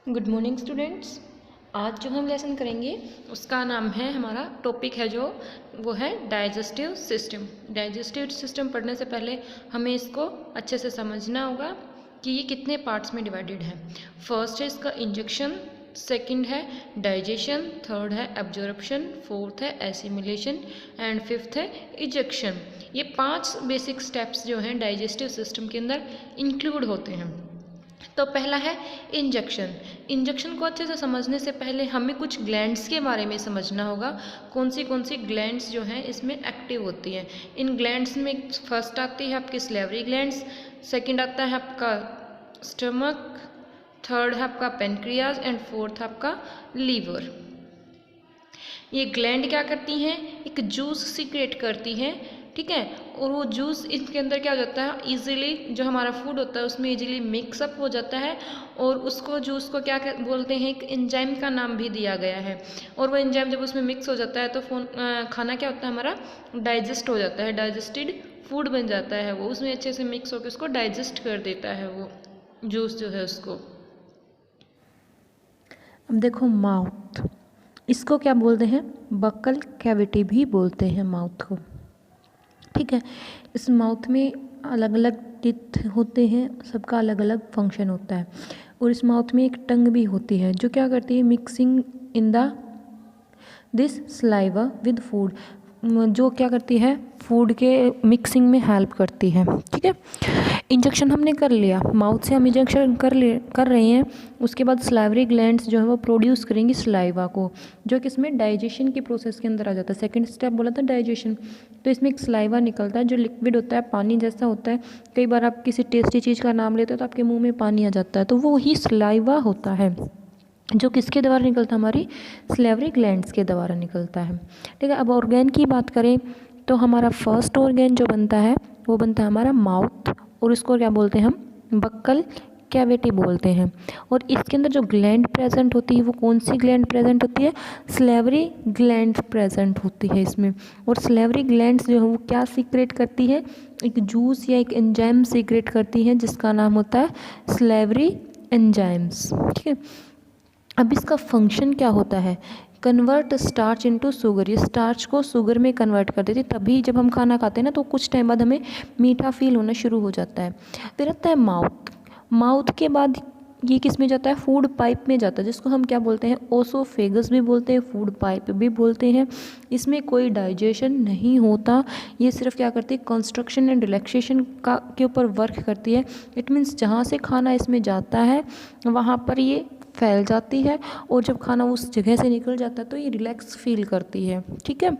Good morning students. आज जो हम लेसन करेंगे उसका नाम है, हमारा टॉपिक है जो वो है डाइजेस्टिव सिस्टम। डाइजेस्टिव सिस्टम पढ़ने से पहले हमें इसको अच्छे से समझना होगा कि ये कितने पार्ट्स में डिवाइडेड है। फर्स्ट है इसका इंजेक्शन, सेकंड है डाइजेशन, थर्ड है एब्जॉर्प्शन, फोर्थ है एसिमिलेशन एंड फिफ्थ है इजेक्शन। ये 5 बेसिक स्टेप्स जो हैं डाइजेस्टिव सिस्टम के अंदर इंक्लूड होते हैं। तो पहला है इंजेक्शन। इंजेक्शन को अच्छे से समझने से पहले हमें कुछ ग्लैंड्स के बारे में समझना होगा। कौन सी ग्लैंड्स जो हैं इसमें एक्टिव होती हैं। इन ग्लैंड्स में फर्स्ट आती है आपकी सलेवरी ग्लैंड्स, सेकंड आता है आपका स्टमक, थर्ड है आपका पेनक्रियाज एंड फोर्थ आपका लीवर। ये ग्लैंड क्या करती हैं, एक जूस सीक्रेट करती हैं, ठीक है। और वो जूस इसके अंदर क्या हो जाता है, इजीली जो हमारा फूड होता है उसमें इजीली मिक्सअप हो जाता है और उसको जूस को क्या बोलते हैं, एक एंजाइम का नाम भी दिया गया है। और वो एंजाइम जब उसमें मिक्स हो जाता है तो खाना क्या होता है हमारा डाइजेस्ट हो जाता है, डाइजेस्टेड फूड बन जाता है। वो उसमें अच्छे से मिक्स होकर उसको डाइजेस्ट कर देता है वो जूस जो है उसको। अब देखो माउथ, इसको क्या बोलते हैं, बक्कल कैविटी भी बोलते हैं माउथ को, ठीक है। इस माउथ में अलग अलग टीथ होते हैं, सबका अलग अलग फंक्शन होता है। और इस माउथ में एक टंग भी होती है जो क्या करती है, mixing in the this saliva with food, जो क्या करती है, फूड के मिक्सिंग में हेल्प करती है, ठीक है। इंजेक्शन हमने कर लिया, माउथ से हम इंजेक्शन कर रहे हैं। उसके बाद सलाइवरी ग्लैंड्स जो है वो प्रोड्यूस करेंगी सलाइवा को, जो कि इसमें डाइजेशन की प्रोसेस के अंदर आ जाता है। सेकंड स्टेप बोला था डाइजेशन। तो इसमें एक सलाइवा निकलता है जो लिक्विड होता है, पानी जैसा होता है। कई बार आप किसी टेस्टी चीज़ का नाम लेते हो तो आपके मुँह में पानी आ जाता है, तो वो ही सलाइवा होता है जो किसके द्वारा निकलता है, हमारी सलेवरी ग्लैंड्स के द्वारा निकलता है, ठीक है। अब ऑर्गेन की बात करें तो हमारा फर्स्ट ऑर्गेन जो बनता है वो बनता है हमारा माउथ, और इसको क्या बोलते हैं हम, बक्कल कैविटी बोलते हैं। और इसके अंदर जो ग्लैंड प्रेजेंट होती है वो कौन सी ग्लैंड प्रेजेंट होती है, सलेवरी ग्लैंड प्रेजेंट होती है इसमें। और सलेवरी ग्लैंड्स जो है वो क्या सीक्रेट करती है, एक जूस या एक एंजाइम सीक्रेट करती है जिसका नाम होता है सलेवरी एंजाइम्स, ठीक है। अब इसका फंक्शन क्या होता है, कन्वर्ट स्टार्च इनटू शुगर। ये स्टार्च को शुगर में कन्वर्ट कर देती है, तभी जब हम खाना खाते हैं ना तो कुछ टाइम बाद हमें मीठा फील होना शुरू हो जाता है। फिर आता है माउथ। माउथ के बाद ये किस में जाता है, फूड पाइप में जाता है, जिसको हम क्या बोलते हैं, ओसोफेगस भी बोलते हैं, फूड पाइप भी बोलते हैं। इसमें कोई डाइजेशन नहीं होता, ये सिर्फ क्या करती है, कंस्ट्रक्शन एंड रिलैक्सेशन का के ऊपर वर्क करती है। इट मीन्स जहाँ से खाना इसमें जाता है वहाँ पर ये फैल जाती है, और जब खाना उस जगह से निकल जाता है तो ये रिलैक्स फील करती है, ठीक है।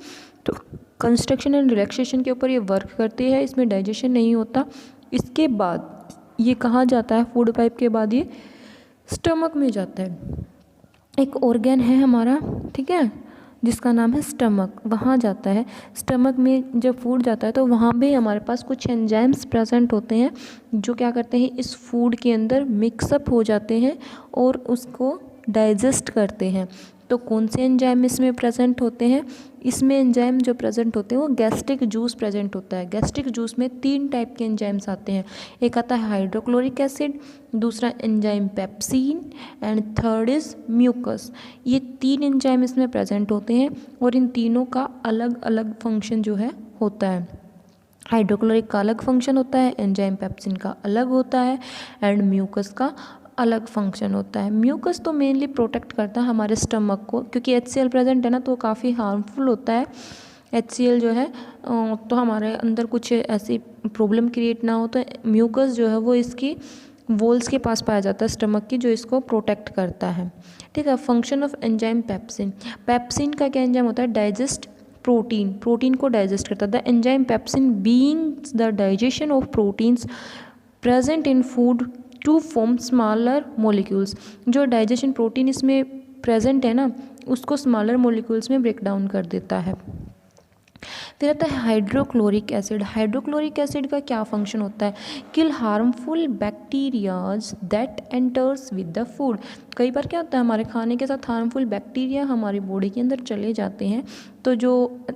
तो कंस्ट्रक्शन एंड रिलैक्सेशन के ऊपर ये वर्क करती है, इसमें डाइजेशन नहीं होता। इसके बाद ये कहाँ जाता है, फूड पाइप के बाद ये स्टमक में जाता है। एक ऑर्गन है हमारा, ठीक है, जिसका नाम है स्टमक, वहाँ जाता है। स्टमक में जब फूड जाता है तो वहाँ भी हमारे पास कुछ एंजाइम्स प्रेजेंट होते हैं जो क्या करते हैं, इस फूड के अंदर मिक्सअप हो जाते हैं और उसको डाइजेस्ट करते हैं। तो कौन से एंजाइम इसमें प्रेजेंट होते हैं, इसमें एंजाइम जो प्रेजेंट होते हैं वो गैस्ट्रिक जूस प्रेजेंट होता है। गैस्ट्रिक जूस में 3 टाइप के एंजाइम्स आते हैं, एक आता है हाइड्रोक्लोरिक एसिड, दूसरा enzyme pepsin and third is mucus. ये 3 एंजाइम इसमें प्रेजेंट होते हैं और इन तीनों का अलग अलग फंक्शन जो है होता है। हाइड्रोक्लोरिक का अलग फंक्शन होता है, एंजाइम पेप्सिन का अलग होता है एंड म्यूकस का अलग फंक्शन होता है। म्यूकस तो मेनली प्रोटेक्ट करता है हमारे स्टमक को, क्योंकि HCl प्रेजेंट है ना, तो काफ़ी हार्मफुल होता है। HCl जो है तो हमारे अंदर कुछ ऐसी प्रॉब्लम क्रिएट ना हो, तो म्यूकस जो है वो इसकी वॉल्स के पास पाया जाता है स्टमक की, जो इसको प्रोटेक्ट करता है, ठीक है। Function of enzyme pepsin. Pepsin का क्या एंजाइम होता है, डाइजेस्ट प्रोटीन, प्रोटीन को डाइजेस्ट करता है। The enzyme pepsin being the digestion of proteins present in food to form smaller molecules. जो डाइजेशन प्रोटीन इसमें प्रेजेंट है ना, उसको स्मॉलर मोलिक्यूल्स में ब्रेक डाउन कर देता है। फिर आता है हाइड्रोक्लोरिक एसिड। हाइड्रोक्लोरिक एसिड का क्या फंक्शन होता है, kill harmful bacterias that enters with the food. कई बार क्या होता है, हमारे खाने के साथ हार्मफुल बैक्टीरिया हमारी बॉडी के अंदर चले जाते हैं, तो जो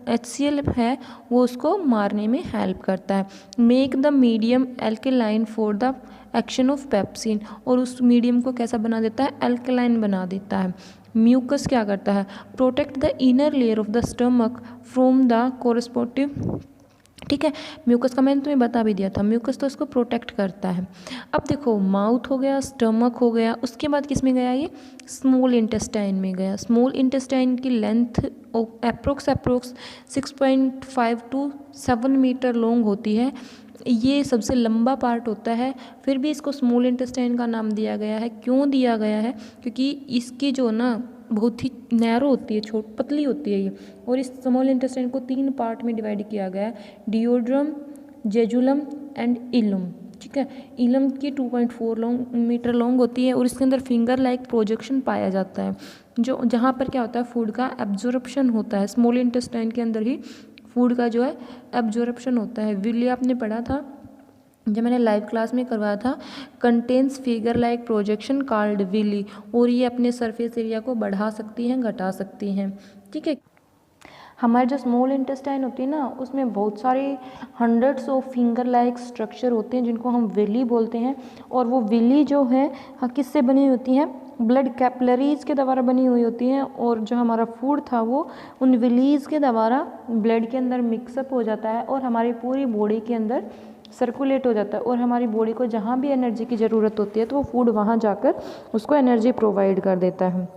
HCl है वो उसको मारने में हेल्प करता है। Make the medium alkaline for the action of pepsin, और उस मीडियम को कैसा बना देता है, एल्केलाइन बना देता है। म्यूकस क्या करता है, protect the inner layer of the stomach from the corrosive, ठीक है। म्यूकस का मैंने तुम्हें बता भी दिया था, म्यूकस तो इसको प्रोटेक्ट करता है। अब देखो माउथ हो गया, स्टमक हो गया, उसके बाद किस में गया, ये स्मॉल इंटेस्टाइन में गया। स्मॉल इंटेस्टाइन की length approx 6.5 to 7 metre long होती है। ये सबसे लंबा पार्ट होता है, फिर भी इसको स्मॉल इंटेस्टाइन का नाम दिया गया है। क्यों दिया गया है, क्योंकि इसकी जो ना बहुत ही नैरो होती है, पतली होती है ये, और इस स्मॉल इंटेस्टाइन को 3 पार्ट में डिवाइड किया गया है, डिओड्रम, जेजुलम एंड इलम, ठीक है। इलम की 2.4 मीटर लॉन्ग होती है और इसके अंदर फिंगर लाइक प्रोजेक्शन पाया जाता है, जो जहाँ पर क्या होता है, फूड का एब्जॉर्प्शन होता है। स्मॉल इंटेस्टाइन के अंदर ही फूड का जो है एब्जॉर्प्शन होता है। विली आपने पढ़ा था जब मैंने लाइव क्लास में करवाया था, contains figure like projection called villi, और ये अपने सरफेस एरिया को बढ़ा सकती हैं, घटा सकती हैं, ठीक है। हमारे जो स्मॉल इंटेस्टाइन होती है ना, उसमें बहुत सारे hundreds of finger like structure होते हैं जिनको हम विली बोलते हैं। और वो विली जो है किससे बनी होती हैं, ब्लड कैपिलरीज के द्वारा बनी हुई होती हैं, और जो हमारा फूड था वो उन विलीज के द्वारा ब्लड के अंदर मिक्सअप हो जाता है और हमारी पूरी बॉडी के अंदर सर्कुलेट हो जाता है, और हमारी बॉडी को जहाँ भी एनर्जी की ज़रूरत होती है तो वो फूड वहाँ जाकर उसको एनर्जी प्रोवाइड कर देता है।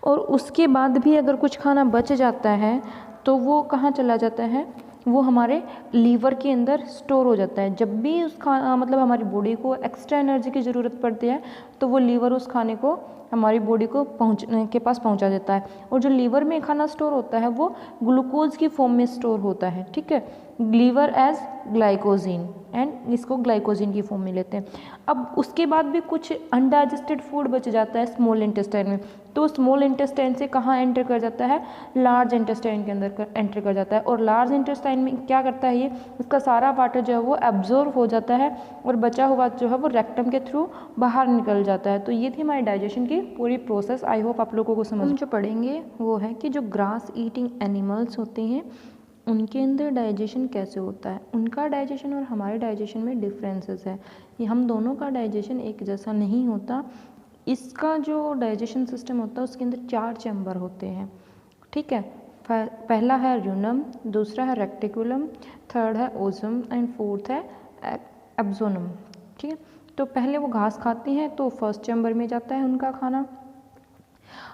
और उसके बाद भी अगर कुछ खाना बच जाता है तो वो कहाँ चला जाता है, वो हमारे लीवर के अंदर स्टोर हो जाता है। जब भी उस खाना मतलब हमारी बॉडी को एक्स्ट्रा एनर्जी की ज़रूरत पड़ती है तो वो लीवर उस खाने को हमारी बॉडी को पहुंचा देता है। और जो लीवर में खाना स्टोर होता है वो ग्लूकोज की फॉर्म में स्टोर होता है, ठीक है, लीवर एज ग्लाइकोजिन, एंड इसको ग्लाइकोजिन की फॉर्म में लेते हैं। अब उसके बाद भी कुछ अनडाइजेस्टेड फूड बच जाता है स्मॉल इंटेस्टाइन में, तो स्मॉल इंटेस्टाइन से कहाँ एंटर कर जाता है, लार्ज इंटेस्टाइन के अंदर एंटर कर जाता है। और लार्ज इंटेस्टाइन में क्या करता है, ये इसका सारा वाटर जो है वो एब्जॉर्ब हो जाता है और बचा हुआ जो है वो रेक्टम के थ्रू बाहर निकल जाता है। तो ये थी हमारी डाइजेशन की पूरी प्रोसेस। आई होप आप लोगों को समझ। हम जो पढ़ेंगे वो है कि जो ग्रास ईटिंग एनिमल्स होते हैं उनके अंदर डाइजेशन कैसे होता है, उनका डाइजेशन और हमारे डाइजेशन में डिफरेंसेस है। ये हम दोनों का डाइजेशन एक जैसा नहीं होता। इसका जो डाइजेशन सिस्टम होता है उसके अंदर 4 चैम्बर होते हैं, ठीक है। पहला है र्यूनम, दूसरा है रेक्टिकुलम, थर्ड है ओजम एंड फोर्थ है एब्जोनम, ठीक है। तो पहले वो घास खाते हैं तो फर्स्ट चैम्बर में जाता है उनका खाना।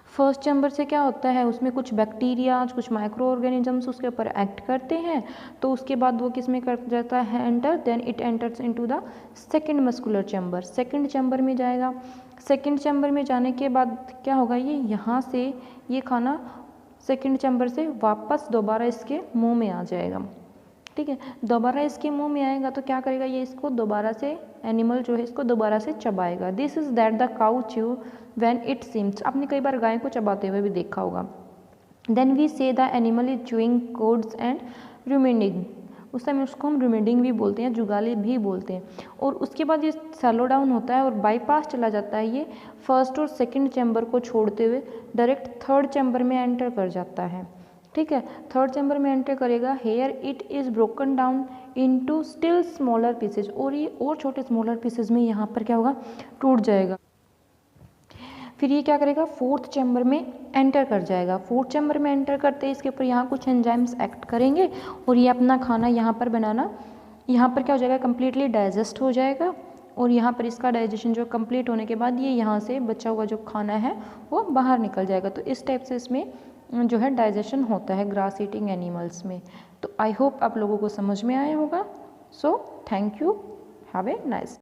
फर्स्ट चैम्बर से क्या होता है, उसमें कुछ बैक्टीरिया, कुछ माइक्रो ऑर्गेनिजम्स उसके ऊपर एक्ट करते हैं, तो उसके बाद वो किस में कर जाता है, enter, then it enters into the second muscular chamber, second chamber में जाएगा। सेकंड चैम्बर में जाने के बाद क्या होगा, ये यहाँ से ये खाना सेकंड चैम्बर से वापस दोबारा इसके मुंह में आ जाएगा, ठीक है। दोबारा इसके मुंह में आएगा तो क्या करेगा, ये इसको दोबारा से एनिमल जो है इसको दोबारा से चबाएगा। This is that the cow chew when it seems, आपने कई बार गाय को चबाते हुए भी देखा होगा। Then we say the animal is chewing cuds and ruminating, उस टाइम उसको हम रुमिनेटिंग भी बोलते हैं, जुगाली भी बोलते हैं। और उसके बाद ये सैलो डाउन होता है और बाईपास चला जाता है, ये फर्स्ट और सेकंड चैम्बर को छोड़ते हुए डायरेक्ट थर्ड चैम्बर में एंटर कर जाता है, ठीक है। थर्ड चैम्बर में एंटर करेगा, here it is broken down into still smaller pieces, और ये और छोटे स्मॉलर पीसेज में यहाँ पर क्या होगा, टूट जाएगा। फिर ये क्या करेगा, फोर्थ चैम्बर में एंटर कर जाएगा। फोर्थ चैम्बर में एंटर करते ही इसके ऊपर यहाँ कुछ एंजाइम्स एक्ट करेंगे और ये अपना खाना यहाँ पर बनाना, यहाँ पर क्या हो जाएगा, कम्प्लीटली डाइजेस्ट हो जाएगा। और यहाँ पर इसका डाइजेशन जो कंप्लीट होने के बाद ये यहाँ से बचा हुआ जो खाना है वो बाहर निकल जाएगा। तो इस टाइप से इसमें जो है डाइजेशन होता है ग्रास ईटिंग एनिमल्स में। तो आई होप आप लोगों को समझ में आया होगा। So thank you, have a nice.